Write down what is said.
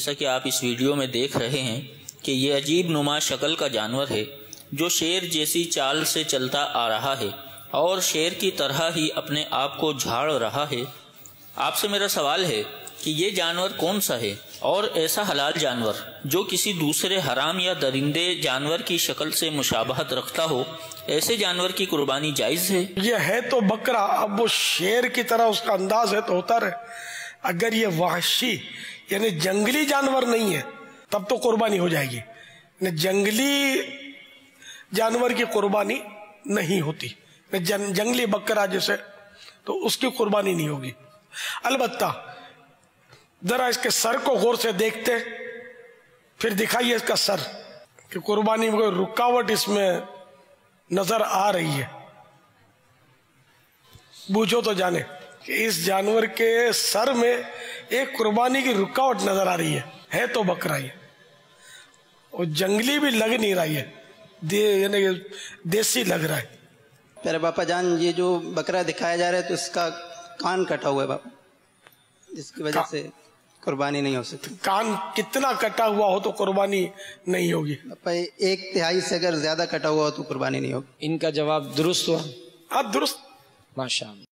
जैसा कि आप इस वीडियो में देख रहे हैं कि ये अजीब नुमा शक्ल का जानवर है जो शेर जैसी चाल से चलता आ रहा है और शेर की तरह ही अपने आप को झाड़ रहा है। आपसे मेरा सवाल है कि ये जानवर कौन सा है और ऐसा हलाल जानवर जो किसी दूसरे हराम या दरिंदे जानवर की शक्ल से मुशाबहत रखता हो, ऐसे जानवर की कुर्बानी जायज है? ये है तो बकरा, अब वो शेर की तरह उसका अंदाज है तो होता रहे। अगर ये वहशी यानी जंगली जानवर नहीं है तब तो कुर्बानी हो जाएगी। जंगली जानवर की कुर्बानी नहीं होती, जंगली बकरा जैसे, तो उसकी कुर्बानी नहीं होगी। अलबत्ता जरा इसके सर को गौर से देखते, फिर दिखाइए इसका सर कि कुर्बानी में कोई रुकावट इसमें नजर आ रही है। बूझो तो जाने कि इस जानवर के सर में एक कुर्बानी की रुकावट नजर आ रही है तो बकरा ही और जंगली भी लग नहीं रही है, यानी देसी लग रहा है। मेरे बापा जान, ये जो बकरा दिखाया जा रहा है तो इसका कान कटा हुआ है बापा, जिसकी वजह से कुर्बानी नहीं हो सकती। कान कितना कटा हुआ हो तो कुर्बानी नहीं होगी? पापा 1/3 से अगर ज्यादा कटा हुआ हो तो कुर्बानी नहीं होगी। इनका जवाब दुरुस्त हुआ? हाँ दुरुस्त, माशाअल्लाह।